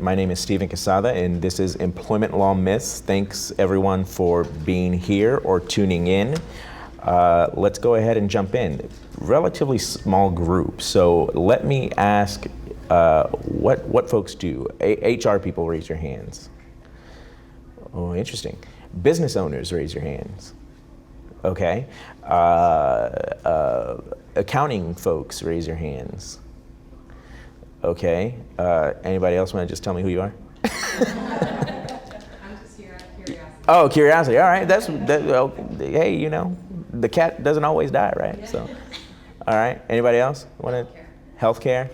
My name is Stephen Quezada, and this is Employment Law Myths. Thanks everyone for being here or tuning in. Let's go ahead and jump in. Relatively small group, so let me ask what folks do. HR people, raise your hands. Oh, interesting. Business owners, raise your hands. Okay. Accounting folks, raise your hands. Okay. Anybody else want to just tell me who you are? I'm just here out of curiosity. Oh, curiosity. All right. Hey, you know, the cat doesn't always die, right? Yeah. So, all right. Anybody else want to? Healthcare.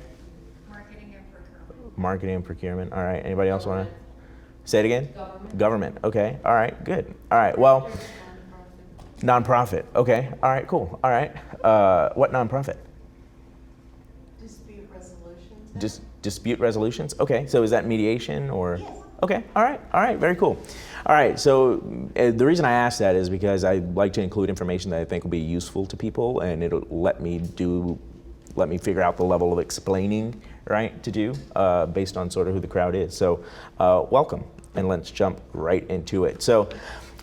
Marketing and procurement. Marketing and procurement. All right. Anybody else want to? Say it again. Government. Government. Okay. All right. Good. All right. Well, nonprofit. Okay. All right. Cool. All right. What nonprofit? Dispute resolutions. Just dispute resolutions? Okay, so is that mediation or? Yes. Okay, all right, very cool. All right, so the reason I ask that is because I like to include information that I think will be useful to people, and it'll let me figure out the level of explaining, right, to do based on sort of who the crowd is. So welcome, and let's jump right into it. So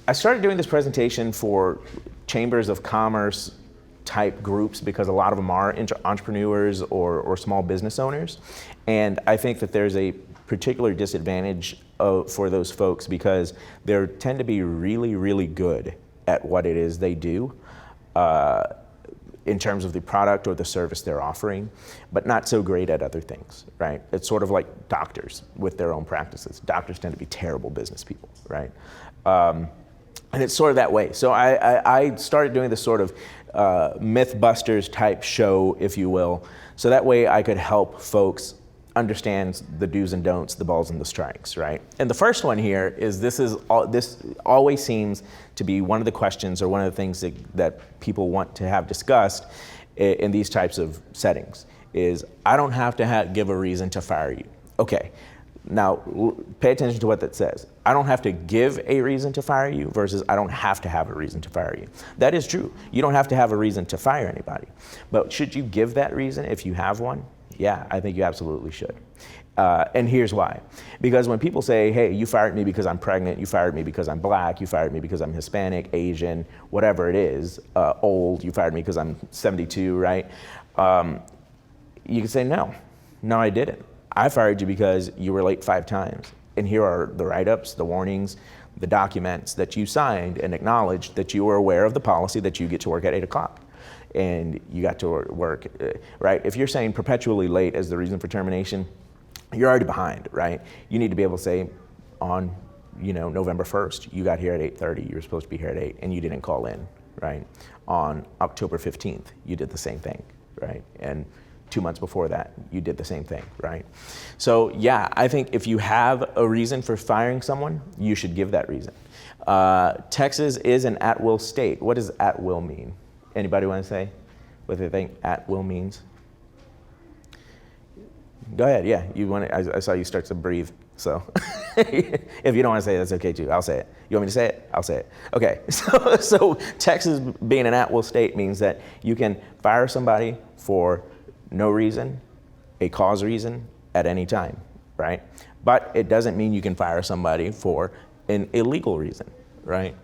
I started doing this presentation for chambers of commerce type groups because a lot of them are entrepreneurs or small business owners. And I think that there's a particular disadvantage for those folks because they tend to be really, really good at what it is they do in terms of the product or the service they're offering, but not so great at other things, right? It's sort of like doctors with their own practices. Doctors tend to be terrible business people, right? And it's sort of that way. So I started doing this sort of Mythbusters type show, if you will, so that way I could help folks understand the do's and don'ts, the balls and the strikes, right? And the first one here is this always seems to be one of the questions or one of the things that people want to have discussed in these types of settings is, I don't have to give a reason to fire you. Okay. Now, pay attention to what that says. I don't have to give a reason to fire you versus I don't have to have a reason to fire you. That is true. You don't have to have a reason to fire anybody. But should you give that reason if you have one? Yeah, I think you absolutely should. And here's why. Because when people say, hey, you fired me because I'm pregnant, you fired me because I'm black, you fired me because I'm Hispanic, Asian, whatever it is, old, you fired me because I'm 72, right? You can say, no, I didn't. I fired you because you were late 5 times. And here are the write-ups, the warnings, the documents that you signed and acknowledged that you were aware of the policy that you get to work at 8 o'clock. And you got to work, right? If you're saying perpetually late as the reason for termination, you're already behind, right? You need to be able to say on, November 1st, you got here at 8:30, you were supposed to be here at 8, and you didn't call in, right? On October 15th, you did the same thing, right? And 2 months before that, you did the same thing, right? So yeah, I think if you have a reason for firing someone, you should give that reason. Texas is an at-will state. What does at-will mean? Anybody want to say what they think at-will means? Go ahead, yeah. I saw you start to breathe, so. If you don't want to say it, that's okay too. I'll say it. You want me to say it? I'll say it. Okay, so Texas being an at-will state means that you can fire somebody for no reason, a cause reason, at any time, right? But it doesn't mean you can fire somebody for an illegal reason, right?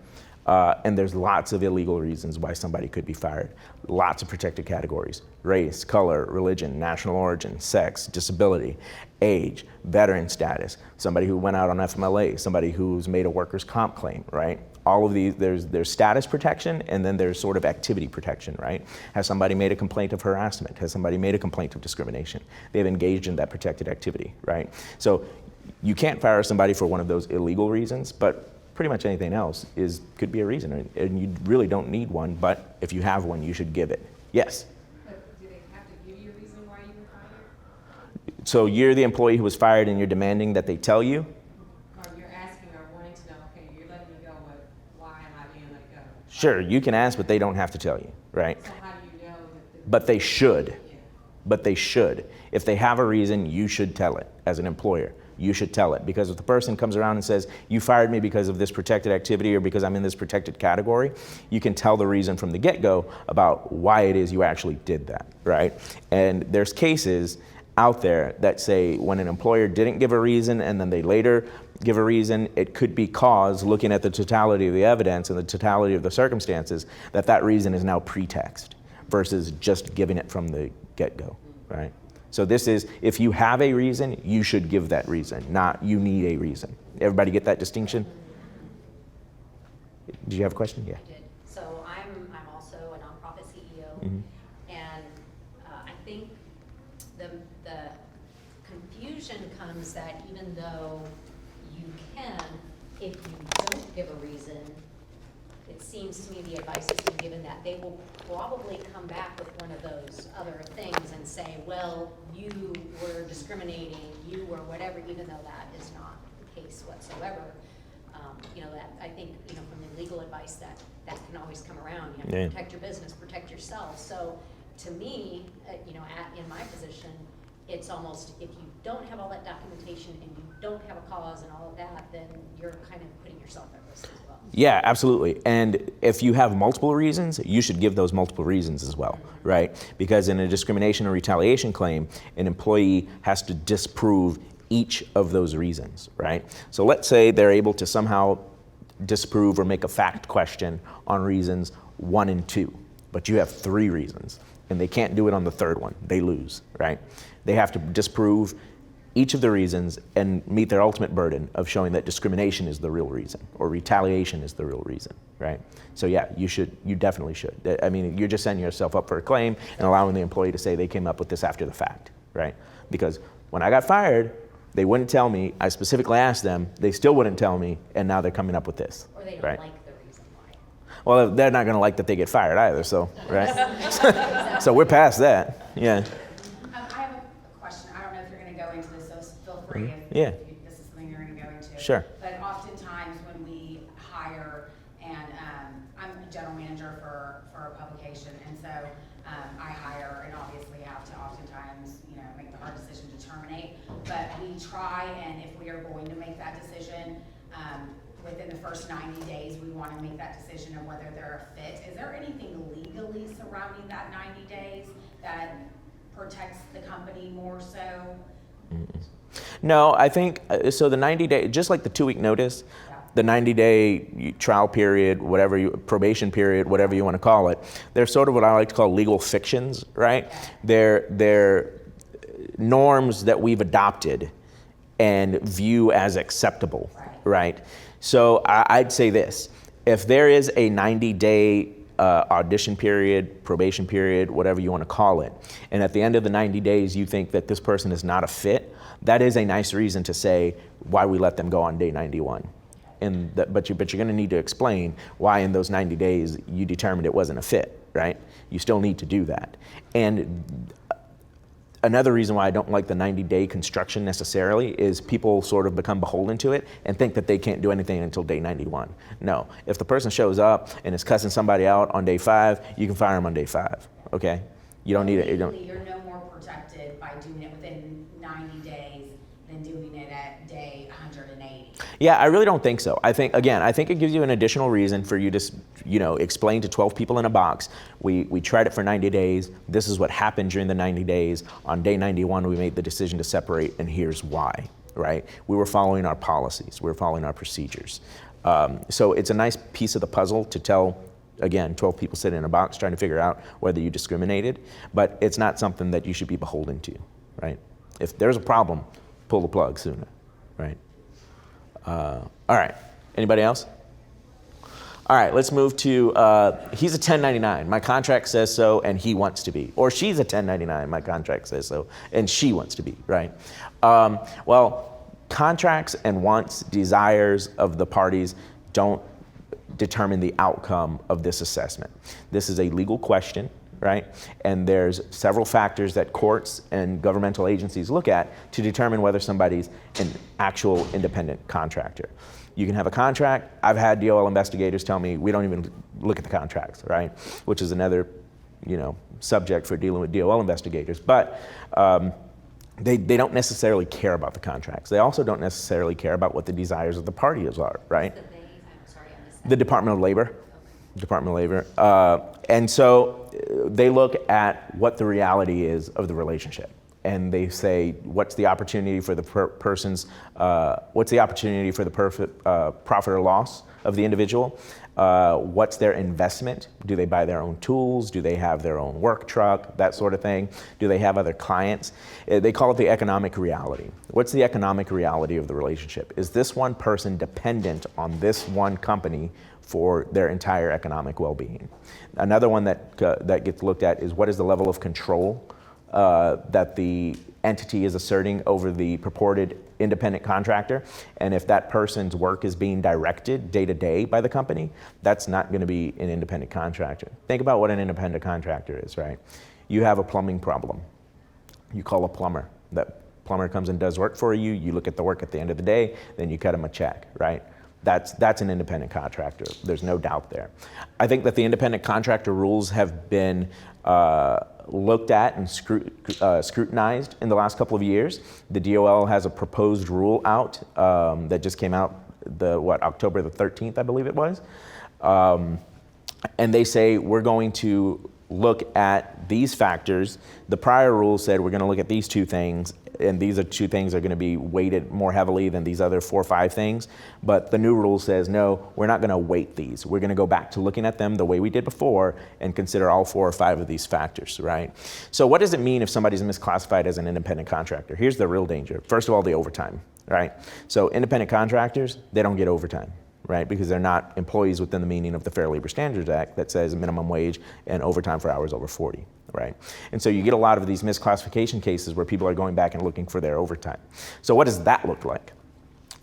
And there's lots of illegal reasons why somebody could be fired. Lots of protected categories: race, color, religion, national origin, sex, disability, age, veteran status, somebody who went out on FMLA, somebody who's made a workers' comp claim, right? All of these, there's status protection, and then there's sort of activity protection, right? Has somebody made a complaint of harassment? Has somebody made a complaint of discrimination? They've engaged in that protected activity, right? So you can't fire somebody for one of those illegal reasons, but pretty much anything else could be a reason, and you really don't need one, but if you have one, you should give it. Yes? But do they have to give you a reason why you were fired? So you're the employee who was fired and you're demanding that they tell you? Or you're asking or wanting to know, okay, you're letting me go, but why am I being let go? Sure, you can ask, but they don't have to tell you, right? So how do you know that But they should. Yeah. But they should. If they have a reason, you should tell it as an employer. You should tell it, because if the person comes around and says, you fired me because of this protected activity or because I'm in this protected category, you can tell the reason from the get-go about why it is you actually did that, right? And there's cases out there that say when an employer didn't give a reason and then they later give a reason, it could be cause, looking at the totality of the evidence and the totality of the circumstances, that that reason is now pretext versus just giving it from the get-go, right? So this is, if you have a reason, you should give that reason, not you need a reason. Everybody get that distinction? Did you have a question? Yeah. I did. So I'm also a nonprofit CEO, Mhm. and I think the confusion comes that even though you can, if you don't give a reason, it seems to me the advice has been given that they will probably come back with one of those other things and say, well, you were discriminating, you were whatever, even though that is not the case whatsoever. That I think, from the legal advice that can always come around. You have to protect your business, protect yourself. So to me, in my position, it's almost, if you don't have all that documentation and you don't have a cause and all of that, then you're kind of putting yourself at risk as well. Yeah, absolutely. And if you have multiple reasons, you should give those multiple reasons as well, right? Because in a discrimination or retaliation claim, an employee has to disprove each of those reasons, right? So let's say they're able to somehow disprove or make a fact question on reasons 1 and 2, but you have 3 reasons, and they can't do it on the 3rd one. They lose, right? They have to disprove each of the reasons and meet their ultimate burden of showing that discrimination is the real reason or retaliation is the real reason, right? So yeah, you definitely should. I mean, you're just setting yourself up for a claim and allowing the employee to say they came up with this after the fact, right? Because when I got fired, they wouldn't tell me. I specifically asked them. They still wouldn't tell me, and now they're coming up with this. Or they don't right? like the reason why. Well, they're not going to like that they get fired either. So, right? So we're past that. Yeah. I have a question. I don't know if you're going to go into this, so feel free Yeah. if this is something you're going to go into. Sure. But oftentimes when we hire, and I'm a general manager for a publication, and so I hire and obviously have to oftentimes, make the hard decision to terminate. But we try, and if we are going to make that decision, within the first 90 days, we want to make that decision of whether they're a fit. Is there anything legally surrounding that 90 days that protects the company more so? No, I think, so the 90-day, just like the 2-week notice, the 90-day trial period, probation period, whatever you want to call it, they're sort of what I like to call legal fictions, right? They're norms that we've adopted and view as acceptable, right? So I'd say this: if there is a 90-day audition period, probation period, whatever you want to call it, and at the end of the 90 days you think that this person is not a fit, that is a nice reason to say why we let them go on day 91. But you're going to need to explain why in those 90 days you determined it wasn't a fit, right? You still need to do that. And another reason why I don't like the 90-day construction necessarily is people sort of become beholden to it and think that they can't do anything until day 91. No, if the person shows up and is cussing somebody out on day 5, you can fire them on day 5, okay? You don't need it. You're no more protected by doing it within 90 days than doing it at day 180. Yeah, I really don't think so. I think it gives you an additional reason for you to, explain to 12 people in a box. We tried it for 90 days. This is what happened during the 90 days. On day 91, we made the decision to separate, and here's why, right? We were following our policies. We were following our procedures. So it's a nice piece of the puzzle to tell, again, 12 people sitting in a box trying to figure out whether you discriminated, but it's not something that you should be beholden to, right? If there's a problem, pull the plug sooner, right? All right, anybody else? All right, let's move to, he's a 1099, my contract says so, and he wants to be. Or she's a 1099, my contract says so, and she wants to be, right? Well, contracts and wants, desires of the parties don't determine the outcome of this assessment. This is a legal question, right? And there's several factors that courts and governmental agencies look at to determine whether somebody's an actual independent contractor. You can have a contract. I've had DOL investigators tell me we don't even look at the contracts, right? Which is another, subject for dealing with DOL investigators. But they don't necessarily care about the contracts. They also don't necessarily care about what the desires of the parties are, right? I'm sorry, I missed that. The Department of Labor. Department of Labor. And so they look at what the reality is of the relationship. and they say, what's the opportunity for the profit or loss of the individual? What's their investment? Do they buy their own tools? Do they have their own work truck? That sort of thing. Do they have other clients? They call it the economic reality. What's the economic reality of the relationship? Is this one person dependent on this one company for their entire economic well-being? Another one that gets looked at is, what is the level of control that the entity is asserting over the purported independent contractor? And if that person's work is being directed day to day by the company, that's not going to be an independent contractor. Think about what an independent contractor is, right? You have a plumbing problem. You call a plumber. That plumber comes and does work for you. You look at the work at the end of the day, then you cut him a check, right? That's an independent contractor. There's no doubt there. I think that the independent contractor rules have been looked at and scrutinized in the last couple of years. The DOL has a proposed rule out that just came out October the 13th, I believe it was. And they say we're going to look at these factors. The prior rule said we're going to look at these two things, and these are two things that are going to be weighted more heavily than these other 4 or 5 things. But the new rule says, no, we're not going to weight these. We're going to go back to looking at them the way we did before and consider all 4 or 5 of these factors, right? So what does it mean if somebody's misclassified as an independent contractor? Here's the real danger. First of all, the overtime, right? So independent contractors, they don't get overtime, right? Because they're not employees within the meaning of the Fair Labor Standards Act that says minimum wage and overtime for hours over 40. Right? And so you get a lot of these misclassification cases where people are going back and looking for their overtime. So what does that look like?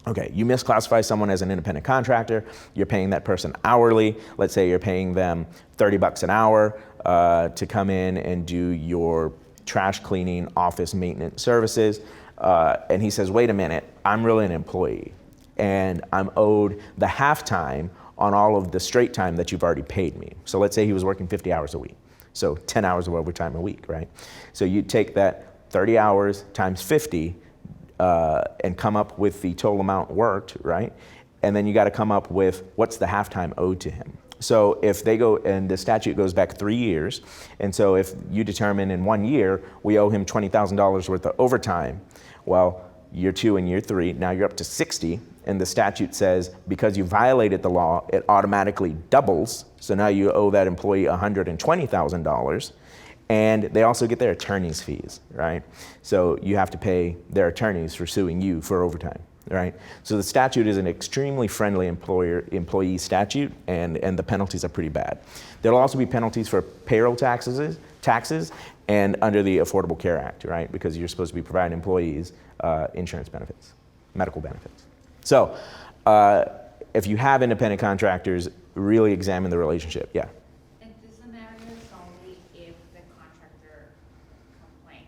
Okay, you misclassify someone as an independent contractor, you're paying that person hourly. Let's say you're paying them $30 an hour to come in and do your trash cleaning, office maintenance services. And he says, wait a minute, I'm really an employee and I'm owed the halftime on all of the straight time that you've already paid me. So let's say he was working 50 hours a week. So 10 hours of overtime a week, right? So you take that 30 hours times 50 and come up with the total amount worked, right? And then you got to come up with what's the halftime owed to him. So if they go, and the statute goes back 3 years, and so if you determine in 1 year we owe him $20,000 worth of overtime, well, year 2 and year 3, now you're up to 60, and the statute says because you violated the law, it automatically doubles. So now you owe that employee $120,000, and they also get their attorney's fees, right? So you have to pay their attorneys for suing you for overtime, right? So the statute is an extremely friendly employee statute, and the penalties are pretty bad. There'll also be penalties for payroll taxes, and under the Affordable Care Act, right? Because you're supposed to be providing employees insurance benefits, medical benefits. So if you have independent contractors, really examine the relationship. Yeah. And this scenario is only if the contractor complains,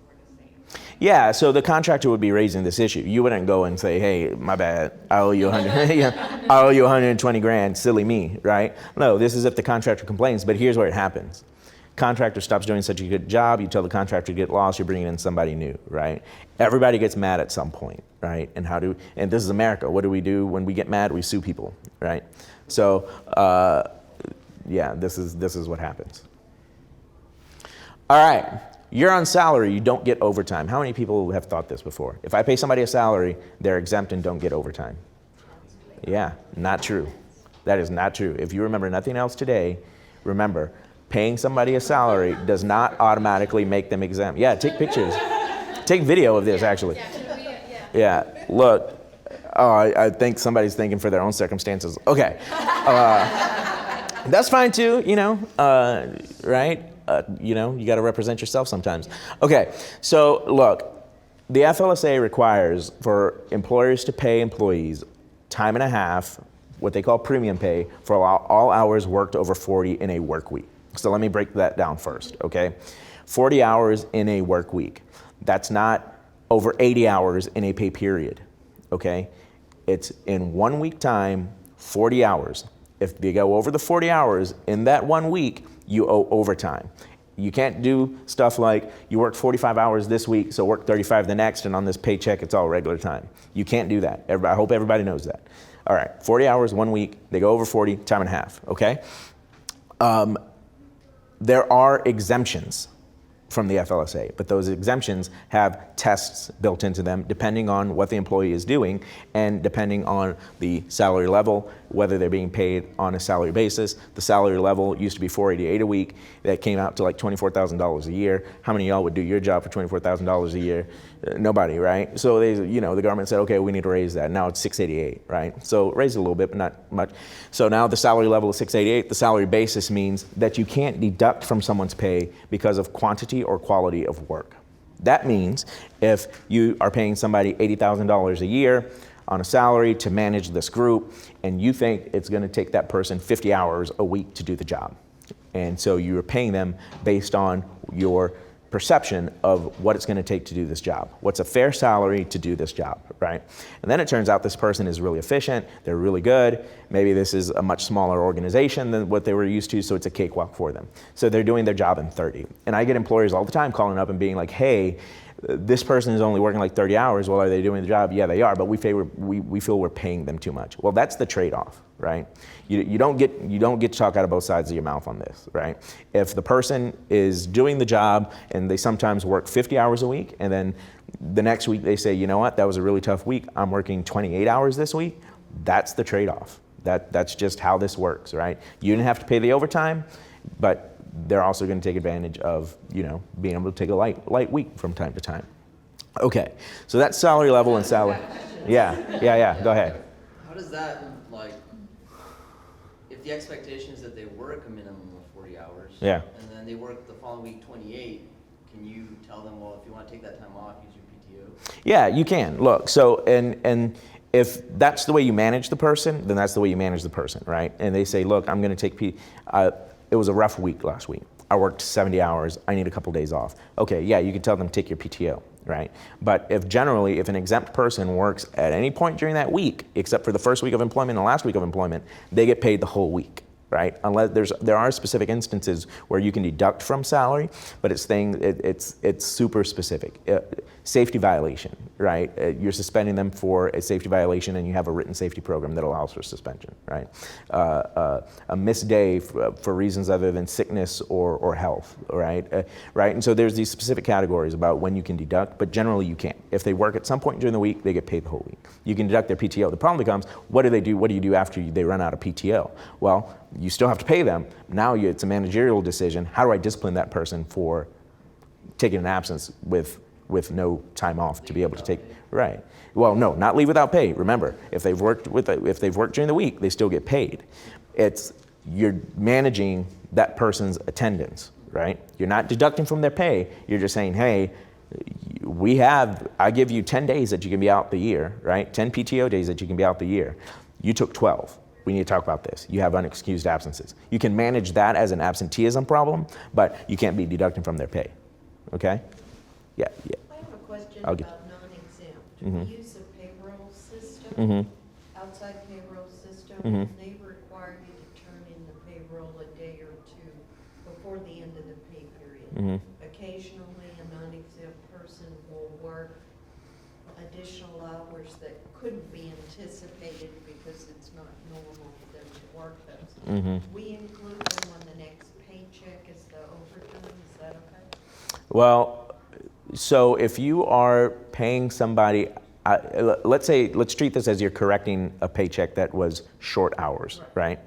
or the same. Yeah, so the contractor would be raising this issue. You wouldn't go and say, hey, my bad, I owe you 120 grand, silly me, right? No, this is if the contractor complains, but here's where it happens. Contractor stops doing such a good job, you tell the contractor to get lost, you're bringing in somebody new, right? Everybody gets mad at some point, right? And this is America, what do we do when we get mad? We sue people, right? So, yeah, this is what happens. All right, you're on salary, you don't get overtime. How many people have thought this before? If I pay somebody a salary, they're exempt and don't get overtime. Yeah, not true. That is not true. If you remember nothing else today, remember, paying somebody a salary does not automatically make them exempt. Yeah, take pictures. Take video of this, actually. Yeah, look. Oh, I think somebody's thinking for their own circumstances. Okay. That's fine too, right? You got to represent yourself sometimes. Okay, so look, the FLSA requires for employers to pay employees time and a half, what they call premium pay, for all hours worked over 40 in a work week. So let me break that down first, okay? 40 hours in a work week. That's not over 80 hours in a pay period, okay? It's in 1 week time, 40 hours. If they go over the 40 hours in that 1 week, you owe overtime. You can't do stuff like you work 45 hours this week, so work 35 the next, and on this paycheck, it's all regular time. You can't do that. I hope everybody knows that. All right, 40 hours, 1 week, they go over 40, time and a half, okay? There are exemptions from the FLSA, but those exemptions have tests built into them depending on what the employee is doing and depending on the salary level, whether they're being paid on a salary basis. The salary level used to be $488 a week. That came out to like $24,000 a year. How many of y'all would do your job for $24,000 a year? Nobody, right? So they, the government said, okay, we need to raise that. Now it's $688, right? So raise it a little bit, but not much. So now the salary level is $688. The salary basis means that you can't deduct from someone's pay because of quantity or quality of work. That means if you are paying somebody $80,000 a year on a salary to manage this group, and you think it's going to take that person 50 hours a week to do the job, and so you're paying them based on your perception of what it's going to take to do this job. What's a fair salary to do this job, right? And then it turns out this person is really efficient, they're really good, maybe this is a much smaller organization than what they were used to, so it's a cakewalk for them. So they're doing their job in 30. And I get employers all the time calling up and being like, hey, this person is only working like 30 hours. Well, are they doing the job? Yeah, they are, but we feel we're paying them too much. Well, that's the trade-off, right? You don't get to talk out of both sides of your mouth on this, right? If the person is doing the job and they sometimes work 50 hours a week, and then the next week they say, you know what, that was a really tough week, I'm working 28 hours this week, that's the trade-off. That's just how this works, right? You didn't have to pay the overtime, but they're also going to take advantage of, being able to take a light week from time to time. Okay, so that's salary level and salary. Yeah, go ahead. How does that, if the expectation is that they work a minimum of 40 hours, yeah, and then they work the following week 28, can you tell them, well, if you want to take that time off, use your PTO? Yeah, you can. Look, so, and if that's the way you manage the person, then that's the way you manage the person, right? And they say, look, I'm going to take it was a rough week last week. I worked 70 hours. I need a couple days off. Okay, yeah, you can tell them take your PTO, right? But if an exempt person works at any point during that week, except for the first week of employment and the last week of employment, they get paid the whole week, right? Unless there are specific instances where you can deduct from salary, but it's super specific. Safety violation, right? You're suspending them for a safety violation, and you have a written safety program that allows for suspension, right? A missed day for reasons other than sickness or health, right? Right. And so there's these specific categories about when you can deduct, but generally you can't. If they work at some point during the week, they get paid the whole week. You can deduct their PTO. The problem becomes, what do they do? What do you do after they run out of PTO? Well, you still have to pay them. Now it's a managerial decision. How do I discipline that person for taking an absence with no time off to be able to take, right? Well, no, not leave without pay. Remember, if they've worked during the week, they still get paid. You're managing that person's attendance, right? You're not deducting from their pay. You're just saying, hey, I give you 10 days that you can be out the year, right? 10 PTO days that you can be out the year. You took 12. We need to talk about this. You have unexcused absences. You can manage that as an absenteeism problem, but you can't be deducting from their pay, okay? Yeah. I have a question I'll about non-exempt. Mhm. We use a payroll system, Mm-hmm. outside payroll system. Mhm. They require you to turn in the payroll a day or two before the end of the pay period. Mm-hmm. Occasionally, a non-exempt person will work additional hours that couldn't be anticipated because it's not normal for them to work those. Mm-hmm. We include them on the next paycheck as the overtime. Is that okay? Well, so if you are paying somebody, let's treat this as you're correcting a paycheck that was short hours, right?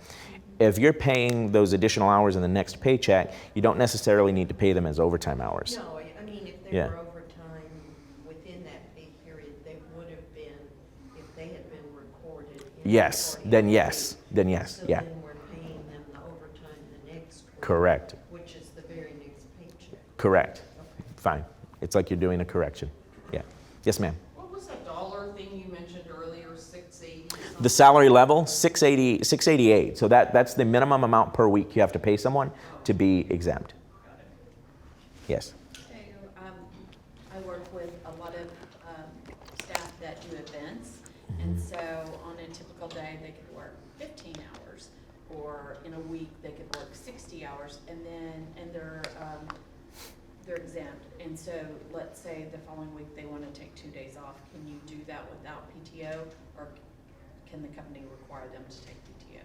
If you're paying those additional hours in the next paycheck, you don't necessarily need to pay them as overtime hours. No, I mean, if they Yeah. were overtime within that pay period, they would have been, if they had been recorded. in Yes, the 40 then days. yes, So yeah. then we're paying them the overtime the next week. Correct, Which is the very next paycheck. correct. Okay. Fine. It's like you're doing a correction. Yeah. Yes, ma'am. What was that dollar thing you mentioned earlier, 680? The salary level, 688. So that's the minimum amount per week you have to pay someone to be exempt. Got it. Yes. So, I work with a lot of staff that do events, and so on a typical day, they could work 15 hours, or in a week, they could work 60 hours, and they're exempt. And so, let's say the following week, they want to take 2 days off. Can you do that without PTO, or can the company require them to take PTO?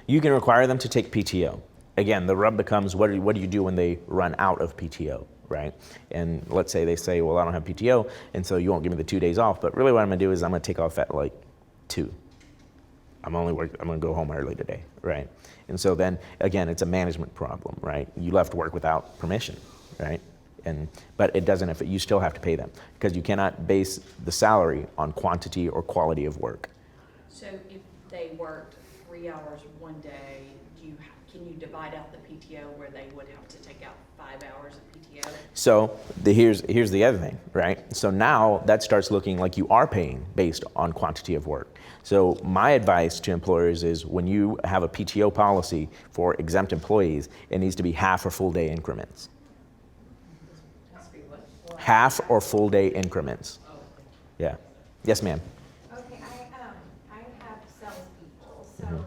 You can require them to take PTO. Again, the rub becomes what do you do when they run out of PTO, right? And let's say they say, well, I don't have PTO, and so you won't give me the 2 days off. But really what I'm gonna do is I'm gonna take off at like 2. I'm gonna go home early today, right? And so then, again, it's a management problem, right? You left work without permission, right? But it doesn't, you still have to pay them, because you cannot base the salary on quantity or quality of work. So if they worked 3 hours one day, can you divide out the PTO where they would have to take out 5 hours of PTO? So here's the other thing, right? So now that starts looking like you are paying based on quantity of work. So my advice to employers is, when you have a PTO policy for exempt employees, it needs to be half or full day increments. Has to be what? Half or full day increments. Oh, Yeah. Yes, ma'am. Okay, I have salespeople, so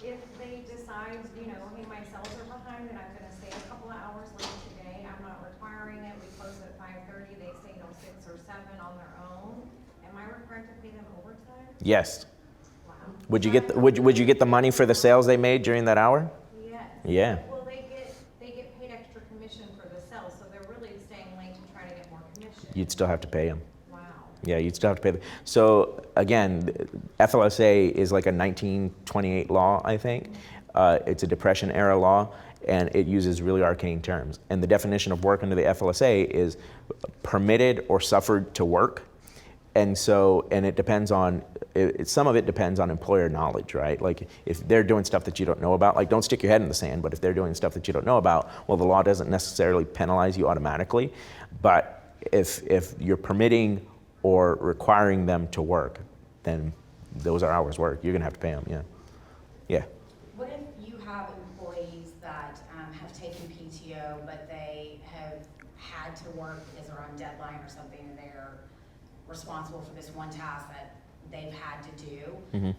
if they decide, hey, my sales are behind and I'm gonna stay a couple of hours late today, I'm not requiring it, we close at 5:30, they stay till 6 or 7 on their own, am I required to pay them overtime? Yes. Wow. Would you get the money for the sales they made during that hour? Yes. Yeah. Well, they get paid extra commission for the sales, so they're really staying late to try to get more commission. You'd still have to pay them. Wow. Yeah, you'd still have to pay them. So again, FLSA is like a 1928 law, I think. It's a Depression era law, and it uses really arcane terms. And the definition of work under the FLSA is permitted or suffered to work. And so, and it depends on, some of it depends on employer knowledge, right? Like if they're doing stuff that you don't know about, like don't stick your head in the sand, but if they're doing stuff that you don't know about, well, the law doesn't necessarily penalize you automatically. But if you're permitting or requiring them to work, then those are hours worked. You're gonna have to pay them, yeah. Yeah. What if you have employees that have taken PTO, but they have had to work because they're on deadline or something, and they're responsible for this one task that they've had to do? And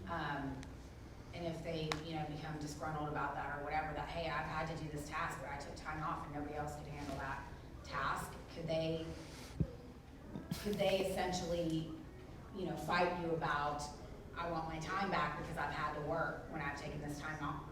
if they, become disgruntled about that or whatever, that, hey, I've had to do this task, but I took time off and nobody else could handle that task, could they essentially, fight you about, I want my time back because I've had to work when I've taken this time off?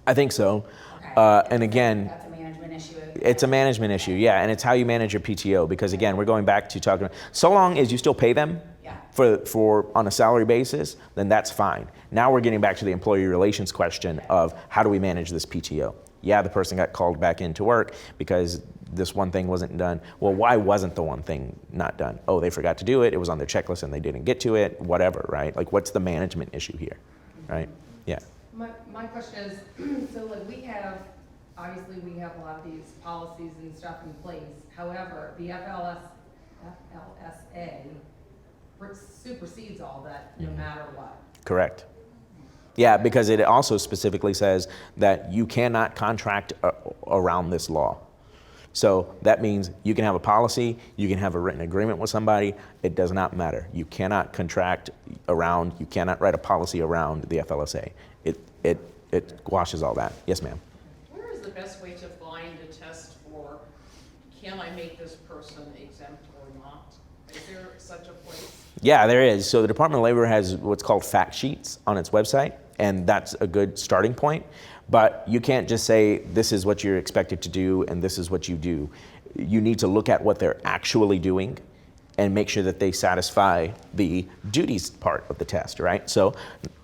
I think so. Okay. And again, That's a management issue. it's a management issue, yeah, and it's how you manage your PTO, because again, we're going back to talking, so long as you still pay them Yeah. for on a salary basis, then that's fine. Now we're getting back to the employee relations question of how do we manage this PTO? Yeah, the person got called back into work because this one thing wasn't done. Well, why wasn't the one thing not done? Oh, they forgot to do it, it was on their checklist and they didn't get to it, whatever, right? Like, what's the management issue here, right? Yeah. My question is, so like obviously we have a lot of these policies and stuff in place. However, the FLSA supersedes all that no matter what. Correct. Yeah, because it also specifically says that you cannot contract around this law. So that means you can have a policy, you can have a written agreement with somebody, it does not matter. You cannot contract around, you cannot write a policy around the FLSA. It quashes all that. Yes, ma'am. Where is the best way to find a test for, can I make this person exempt or not? Is there such a place? Yeah, there is. So the Department of Labor has what's called fact sheets on its website, and that's a good starting point. But you can't just say, this is what you're expected to do and this is what you do. You need to look at what they're actually doing and make sure that they satisfy the duties part of the test, right? So,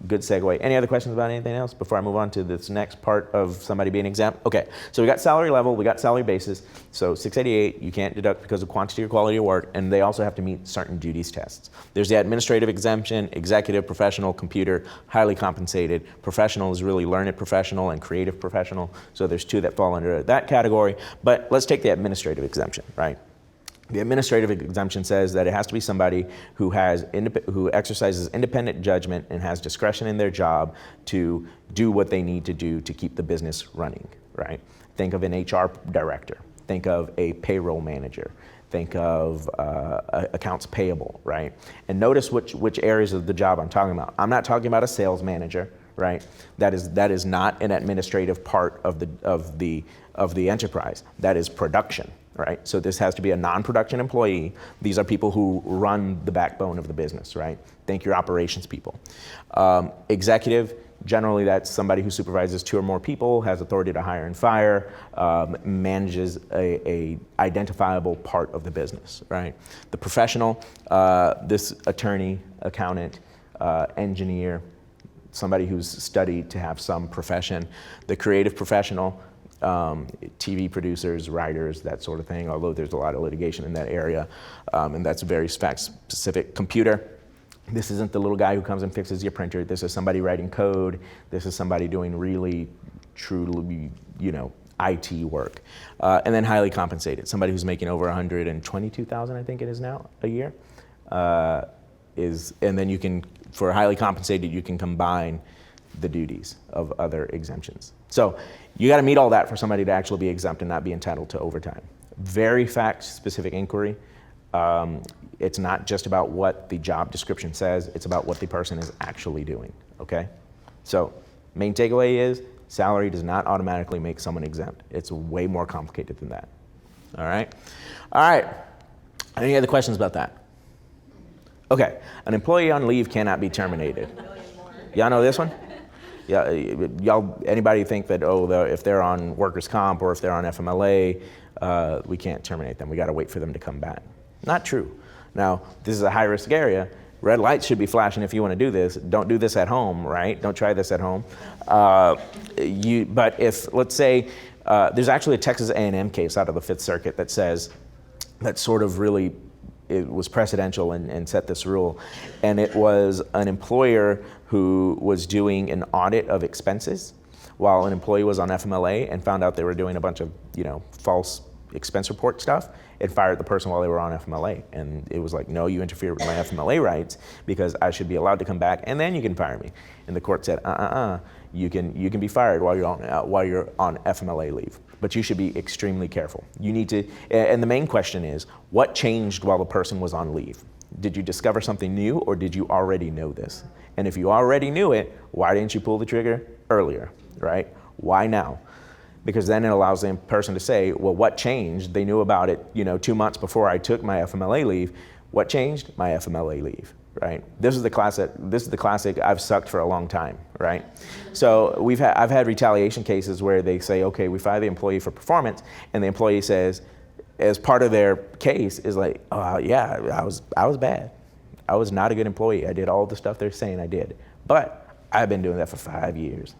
good segue. Any other questions about anything else before I move on to this next part of somebody being exempt? Okay, so we got salary level, we got salary basis. So 688, you can't deduct because of quantity or quality of work, and they also have to meet certain duties tests. There's the administrative exemption, executive, professional, computer, highly compensated. Professional is really learned professional and creative professional. So there's two that fall under that category. But let's take the administrative exemption, right? The administrative exemption says that it has to be somebody who exercises independent judgment and has discretion in their job to do what they need to do to keep the business running, right? Think of an HR director. Think of a payroll manager. Think of accounts payable, right? And notice which areas of the job I'm talking about. I'm not talking about a sales manager, right? That is not an administrative part of the enterprise. That is production. right? So this has to be a non-production employee. These are people who run the backbone of the business, right? Think your operations people. Executive, generally that's somebody who supervises 2 or more people, has authority to hire and fire, manages a identifiable part of the business, right? The professional, this attorney, accountant, engineer, somebody who's studied to have some profession. The creative professional, TV producers, writers, that sort of thing, although there's a lot of litigation in that area, and that's very fact-specific. Computer, this isn't the little guy who comes and fixes your printer. This is somebody writing code. This is somebody doing really, truly, IT work. And then highly compensated, somebody who's making over $122,000, I think it is now, a year. And then you can, for highly compensated, you can combine the duties of other exemptions. So you got to meet all that for somebody to actually be exempt and not be entitled to overtime. Very fact-specific inquiry. It's not just about what the job description says, it's about what the person is actually doing, okay? So main takeaway is salary does not automatically make someone exempt. It's way more complicated than that, all right? All right, any other questions about that? Okay, an employee on leave cannot be terminated. Y'all know this one? Yeah, y'all, anybody think that, if they're on workers' comp or if they're on FMLA, we can't terminate them. We got to wait for them to come back. Not true. Now, this is a high-risk area. Red lights should be flashing if you want to do this. Don't do this at home, right? Don't try this at home. But if, let's say, there's actually a Texas A&M case out of the Fifth Circuit that says, that sort of really, it was precedential and set this rule. And it was an employer who was doing an audit of expenses while an employee was on FMLA and found out they were doing a bunch of, false expense report stuff, and fired the person while they were on FMLA. And it was like, no, you interfere with my FMLA rights because I should be allowed to come back and then you can fire me. And the court said, you can be fired while you're on FMLA leave. But you should be extremely careful. You need to, and the main question is, what changed while the person was on leave? Did you discover something new or did you already know this? And if you already knew it, why didn't you pull the trigger earlier, right? Why now? Because then it allows the person to say, well, what changed? They knew about it, 2 months before I took my FMLA leave. What changed? My FMLA leave, right? This is the classic I've sucked for a long time, right? So I've had retaliation cases where they say, okay, we fire the employee for performance, and the employee says, as part of their case is like, yeah, I was bad. I was not a good employee. I did all the stuff they're saying I did. But I've been doing that for 5 years.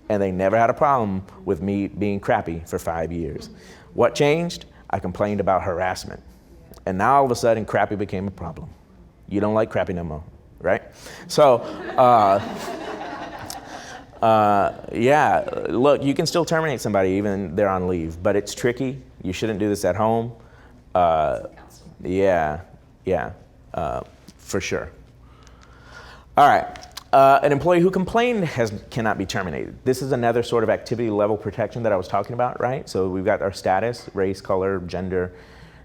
And they never had a problem with me being crappy for 5 years. What changed? I complained about harassment. And now all of a sudden, crappy became a problem. You don't like crappy no more, right? So, yeah, look, you can still terminate somebody even they're on leave, but it's tricky. You shouldn't do this at home. Yeah, for sure. All right. An employee who complained cannot be terminated. This is another sort of activity level protection that I was talking about, right? So we've got our status, race, color, gender,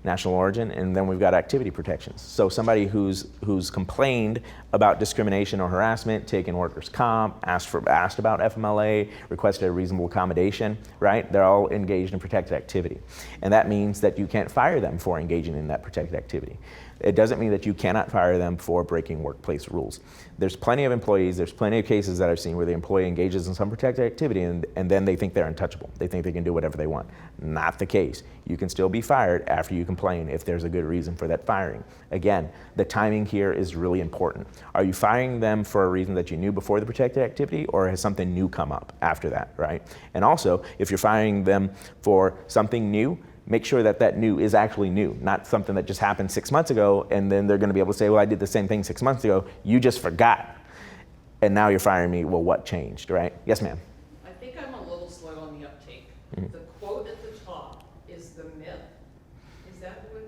national origin, and then we've got activity protections. So somebody who's complained about discrimination or harassment, taken workers' comp, asked about FMLA, requested a reasonable accommodation, right? They're all engaged in protected activity. And that means that you can't fire them for engaging in that protected activity. It doesn't mean that you cannot fire them for breaking workplace rules. There's plenty of employees, there's plenty of cases that I've seen where the employee engages in some protected activity and then they think they're untouchable. They think they can do whatever they want. Not the case. You can still be fired after you complain if there's a good reason for that firing. Again, the timing here is really important. Are you firing them for a reason that you knew before the protected activity, or has something new come up after that, right? And also, if you're firing them for something new, make sure that new is actually new, not something that just happened 6 months ago, and then they're gonna be able to say, well, I did the same thing 6 months ago, you just forgot, and now you're firing me, well, what changed, right? Yes, ma'am? I think I'm a little slow on the uptake. The quote at the top is the myth. Is that what?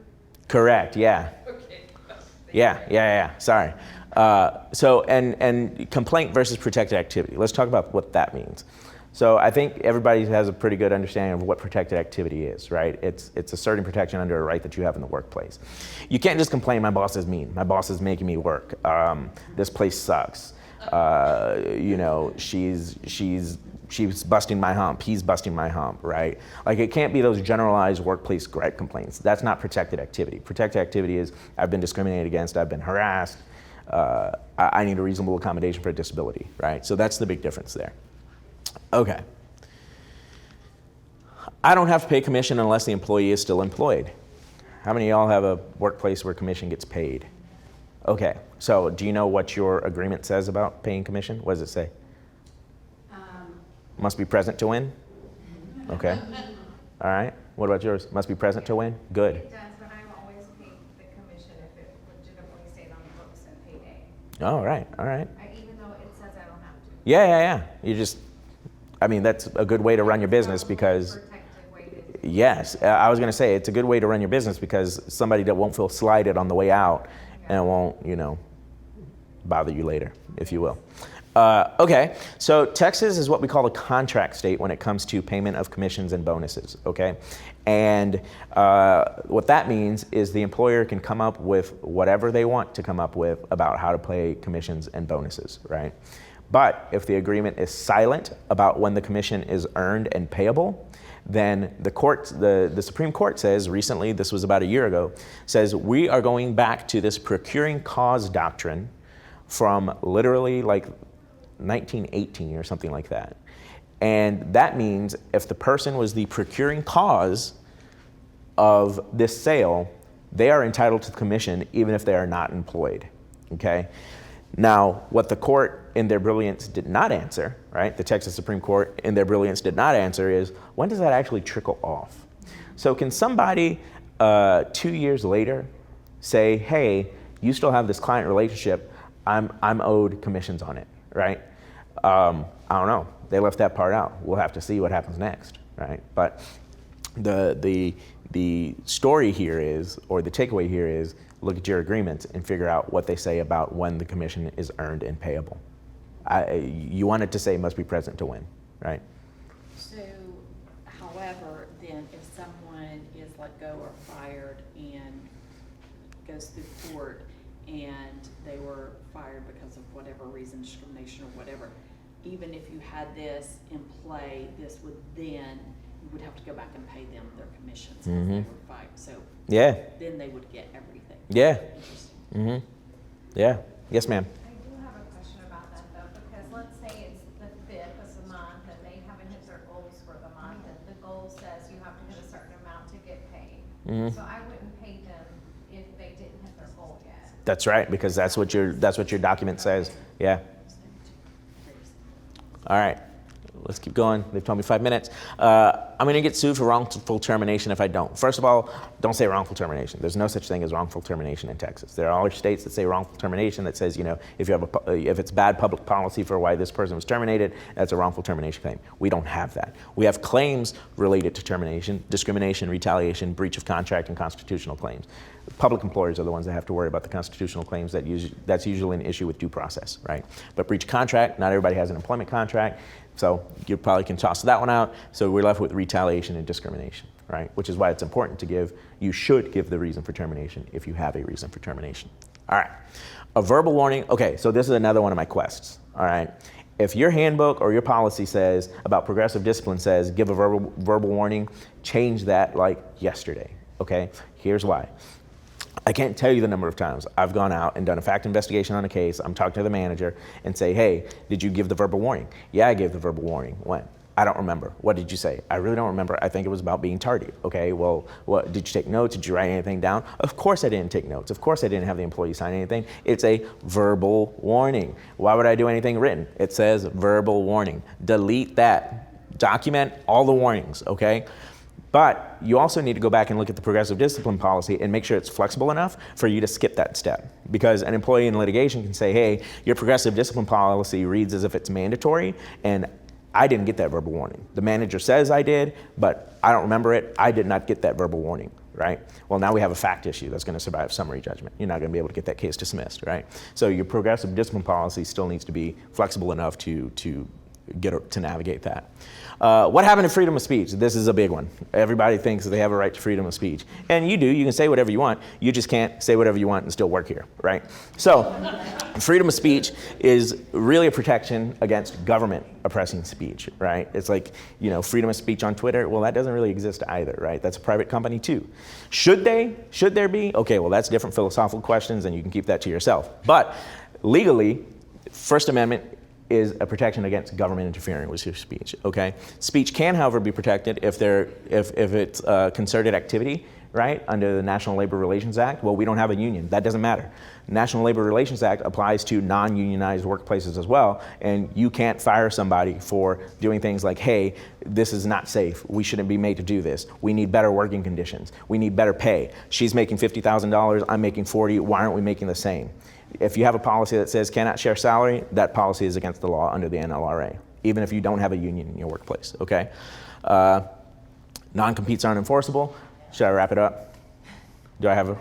Correct, yeah. Okay. Yeah, sorry. So, and complaint versus protected activity. Let's talk about what that means. So I think everybody has a pretty good understanding of what protected activity is, right? It's asserting protection under a right that you have in the workplace. You can't just complain, my boss is mean, my boss is making me work, this place sucks, she's she's busting my hump, he's busting my hump, right? Like it can't be those generalized workplace complaints. That's not protected activity. Protected activity is I've been discriminated against, I've been harassed, I need a reasonable accommodation for a disability, right? So that's the big difference there. Okay. I don't have to pay commission unless the employee is still employed. How many of y'all have a workplace where commission gets paid? Okay, so do you know what your agreement says about paying commission? What does it say? Must be present to win? Okay. All right. What about yours? Must be present to win? Good. It does, but I've always paid the commission if it legitimately stayed on the books and payday. All right. All right. Even though it says I don't have to. Yeah. You just, I mean, that's a good way to run your business because, Protected way to. yes, I was going to say it's a good way to run your business because somebody that won't feel slighted on the way out and won't, bother you later, if you will. Okay, so Texas is what we call a contract state when it comes to payment of commissions and bonuses, okay? And what that means is the employer can come up with whatever they want to come up with about how to pay commissions and bonuses, right? But if the agreement is silent about when the commission is earned and payable, then the Supreme Court says recently, this was about a year ago, says we are going back to this procuring cause doctrine from literally like 1918 or something like that. And that means if the person was the procuring cause of this sale, they are entitled to the commission even if they are not employed, okay? Now, what the court in their brilliance did not answer, right? The Texas Supreme Court in their brilliance did not answer is, when does that actually trickle off? So can somebody 2 years later say, hey, you still have this client relationship, I'm owed commissions on it, right? I don't know. They left that part out. We'll have to see what happens next, right? But the story here is, or the takeaway here is, look at your agreements and figure out what they say about when the commission is earned and payable. You want it to say must be present to win, right? So, however, then if someone is let go or fired and goes through court and they were fired because of whatever reason, discrimination or whatever, even if you had this in play, this would then, you would have to go back and pay them their commissions because they were fired. So Yeah. then they would get everything. Yeah. Interesting. Yeah. Yes, ma'am. I do have a question about that though, because let's say it's the 5th of the month and they haven't hit their goals for the month, and the goal says you have to hit a certain amount to get paid. So I wouldn't pay them if they didn't hit their goal yet. That's right, because that's what your document says. Yeah. All right. Let's keep going. They've told me 5 minutes. I'm going to get sued for wrongful termination if I don't. First of all, don't say wrongful termination. There's no such thing as wrongful termination in Texas. There are other states that say wrongful termination that says, if it's bad public policy for why this person was terminated, that's a wrongful termination claim. We don't have that. We have claims related to termination, discrimination, retaliation, breach of contract, and constitutional claims. Public employers are the ones that have to worry about the constitutional claims. That's usually an issue with due process, right? But breach of contract, not everybody has an employment contract. So you probably can toss that one out. So we're left with retaliation and discrimination, right? Which is why it's important to you should give the reason for termination if you have a reason for termination. All right, a verbal warning. Okay, so this is another one of my quests, all right? If your handbook or your policy says about progressive discipline says give a verbal warning, change that like yesterday, okay? Here's why. I can't tell you the number of times I've gone out and done a fact investigation on a case. I'm talking to the manager and say, hey, did you give the verbal warning? Yeah, I gave the verbal warning. When? I don't remember. What did you say? I really don't remember. I think it was about being tardy. Okay, well, what, did you take notes? Did you write anything down? Of course I didn't take notes. Of course I didn't have the employee sign anything. It's a verbal warning. Why would I do anything written? It says verbal warning. Delete that. Document all the warnings, okay? But you also need to go back and look at the progressive discipline policy and make sure it's flexible enough for you to skip that step. Because an employee in litigation can say, hey, your progressive discipline policy reads as if it's mandatory, and I didn't get that verbal warning. The manager says I did, but I don't remember it. I did not get that verbal warning, right? Well, now we have a fact issue that's going to survive summary judgment. You're not going to be able to get that case dismissed, right? So your progressive discipline policy still needs to be flexible enough to get to navigate that. What happened to freedom of speech? This is a big one. Everybody thinks that they have a right to freedom of speech. And you do. You can say whatever you want. You just can't say whatever you want and still work here, right? So freedom of speech is really a protection against government oppressing speech, right? It's like, freedom of speech on Twitter. Well, that doesn't really exist either, right? That's a private company too. Should there be? Okay, well, that's different philosophical questions, and you can keep that to yourself. But legally, First Amendment is a protection against government interfering with your speech, okay? Speech can, however, be protected if it's concerted activity, right, under the National Labor Relations Act. Well, we don't have a union. That doesn't matter. National Labor Relations Act applies to non-unionized workplaces as well, and you can't fire somebody for doing things like, hey, this is not safe. We shouldn't be made to do this. We need better working conditions. We need better pay. She's making $50,000. I'm making $40,000. Why aren't we making the same? If you have a policy that says cannot share salary, that policy is against the law under the NLRA, even if you don't have a union in your workplace, okay? Non-competes aren't enforceable. Should I wrap it up? Do I have a?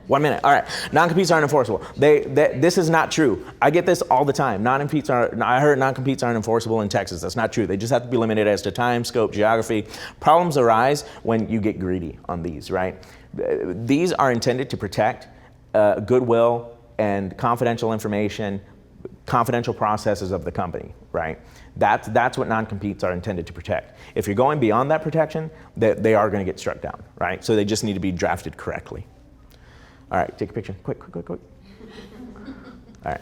1 minute. All right. Non-competes aren't enforceable. This is not true. I get this all the time. I heard non-competes aren't enforceable in Texas. That's not true. They just have to be limited as to time, scope, geography. Problems arise when you get greedy on these, right? These are intended to protect goodwill and confidential information, confidential processes of the company, right? That's what non-competes are intended to protect. If you're going beyond that protection, they are going to get struck down, right? So they just need to be drafted correctly. All right, take a picture. Quick. All right.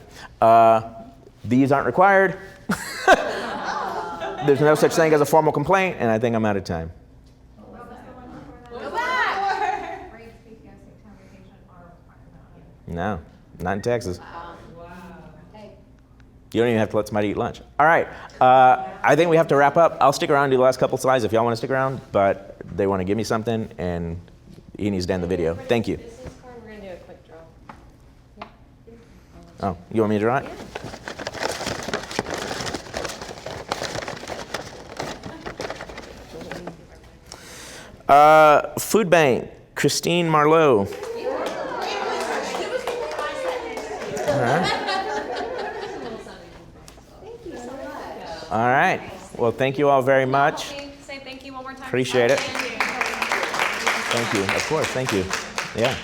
These aren't required. There's no such thing as a formal complaint, and I think I'm out of time. No, not in Texas. You don't even have to let somebody eat lunch. All right, I think we have to wrap up. I'll stick around and do the last couple slides if y'all want to stick around, but they want to give me something, and he needs to end the video. Thank you. We're going to do a quick draw. Oh, you want me to draw it? Food Bank, Christine Marlowe. All right. All right. Well, thank you all very much. Say thank you one more time. Appreciate it. Thank you. Of course. Thank you. Yeah.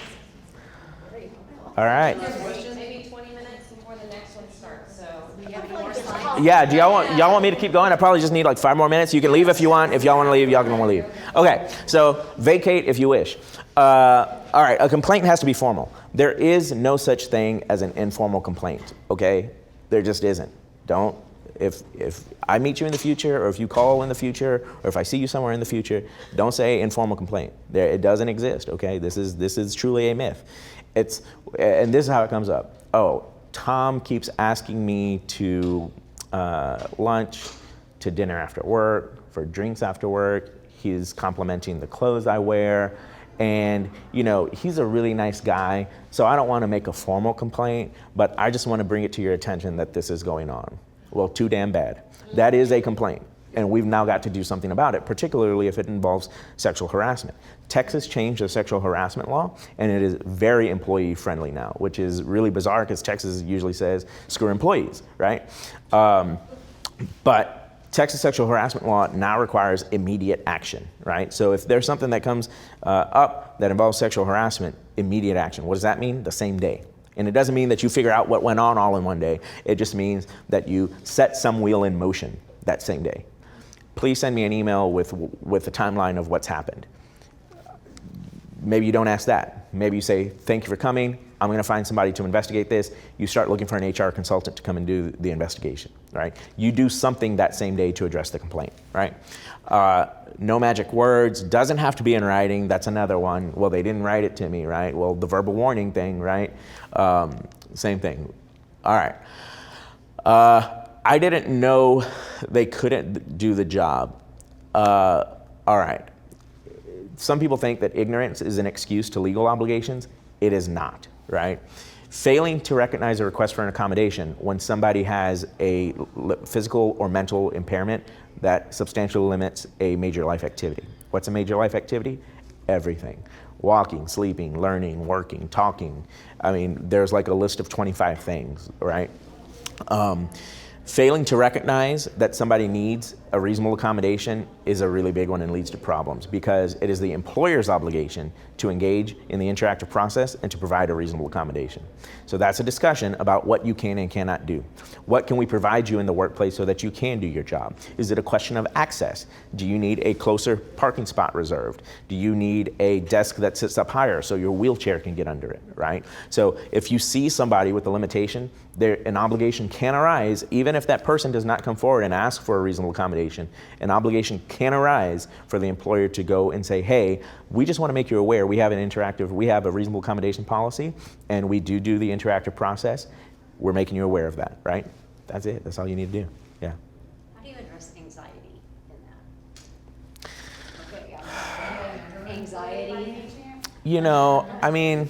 All right. Maybe 20 minutes before the next one starts, so we have any more slides? Yeah. Do y'all want me to keep going? I probably just need like 5 more minutes. You can leave if you want. If y'all want to leave, y'all can leave. Okay. So vacate if you wish. All right. A complaint has to be formal. There is no such thing as an informal complaint. Okay. There just isn't. If I meet you in the future, or if you call in the future, or if I see you somewhere in the future, don't say informal complaint. It doesn't exist, okay? This is truly a myth. And this is how it comes up. Oh, Tom keeps asking me to lunch, to dinner after work, for drinks after work. He's complimenting the clothes I wear. And, he's a really nice guy, so I don't want to make a formal complaint, but I just want to bring it to your attention that this is going on. Well, too damn bad. That is a complaint, and we've now got to do something about it, particularly if it involves sexual harassment. Texas changed the sexual harassment law, and it is very employee-friendly now, which is really bizarre because Texas usually says, screw employees, right? But Texas sexual harassment law now requires immediate action, right? So if there's something that comes up that involves sexual harassment, immediate action. What does that mean? The same day. And it doesn't mean that you figure out what went on all in one day. It just means that you set some wheel in motion that same day. Please send me an email with a timeline of what's happened. Maybe you don't ask that. Maybe you say, thank you for coming. I'm going to find somebody to investigate this. You start looking for an HR consultant to come and do the investigation, right? You do something that same day to address the complaint, right? No magic words, doesn't have to be in writing. That's another one. Well, they didn't write it to me, right? Well, the verbal warning thing, right? Same thing. All right. I didn't know they couldn't do the job. All right. Some people think that ignorance is an excuse to legal obligations. It is not, right? Failing to recognize a request for an accommodation when somebody has a physical or mental impairment that substantially limits a major life activity. What's a major life activity? Everything. Walking, sleeping, learning, working, talking. I mean, there's like a list of 25 things, right? Failing to recognize that somebody needs a reasonable accommodation is a really big one and leads to problems, because it is the employer's obligation to engage in the interactive process and to provide a reasonable accommodation. So that's a discussion about what you can and cannot do. What can we provide you in the workplace so that you can do your job? Is it a question of access? Do you need a closer parking spot reserved? Do you need a desk that sits up higher so your wheelchair can get under it, right? So if you see somebody with a limitation, an obligation can arise, even if that person does not come forward and ask for a reasonable accommodation. An obligation can arise for the employer to go and say, hey, we just want to make you aware we have a reasonable accommodation policy, and we do the interactive process. We're making you aware of that, right? That's it. That's all you need to do. Yeah. How do you address anxiety in that? Okay, anxiety, You know, I mean,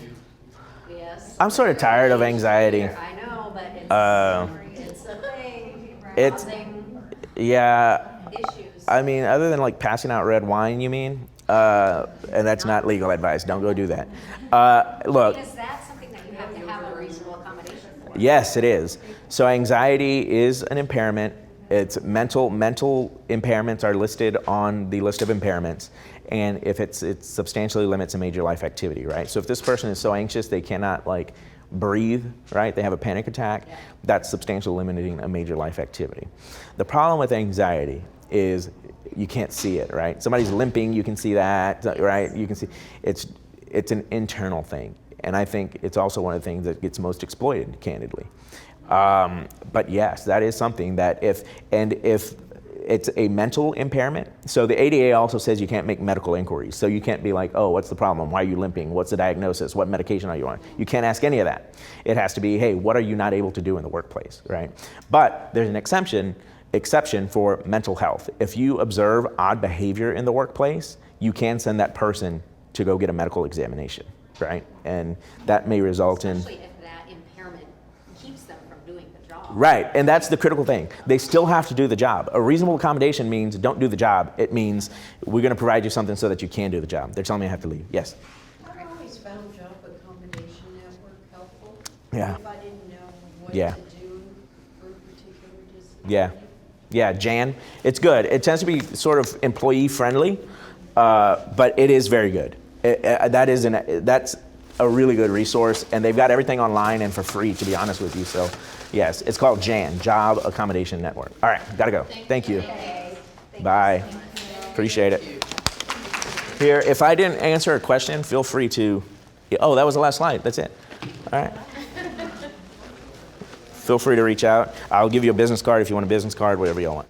yes. I'm sort of tired of anxiety. I know, but it's a thing. It's- Causing Yeah. issues. I mean, other than like passing out red wine, you mean? And that's not legal advice. Don't go do that. Look. Is that something that you have to have a reasonable accommodation for? Yes, it is. So anxiety is an impairment. It's mental impairments are listed on the list of impairments. And if it substantially limits a major life activity, right? So if this person is so anxious they cannot like breathe, right? They have a panic attack. Yeah. That's substantially limiting a major life activity. The problem with anxiety is you can't see it, right? Somebody's limping, you can see that, right? You can see it's an internal thing. And I think it's also one of the things that gets most exploited, candidly. But yes, that is something that if it's a mental impairment, so the ADA also says you can't make medical inquiries. So you can't be like, oh, what's the problem? Why are you limping? What's the diagnosis? What medication are you on? You can't ask any of that. It has to be, hey, what are you not able to do in the workplace, right? But there's an exception for mental health. If you observe odd behavior in the workplace, you can send that person to go get a medical examination, right? And that may result in... Especially if that impairment keeps them from doing the job. Right, and that's the critical thing. They still have to do the job. A reasonable accommodation means don't do the job. It means we're going to provide you something so that you can do the job. They're telling me I have to leave. Yes? I've always found job accommodation network helpful. Yeah. If I didn't know what Yeah. to do for a particular disability. Yeah. Yeah, Jan. It's good. It tends to be sort of employee friendly, but it is very good. That's a really good resource, and they've got everything online and for free, to be honest with you. So, yes, it's called JAN, Job Accommodation Network. All right, gotta go. Thank you. Bye. Appreciate it. Here, if I didn't answer a question, feel free to. Oh, that was the last slide. That's it. All right. Feel free to reach out. I'll give you a business card if you want a business card, whatever you want.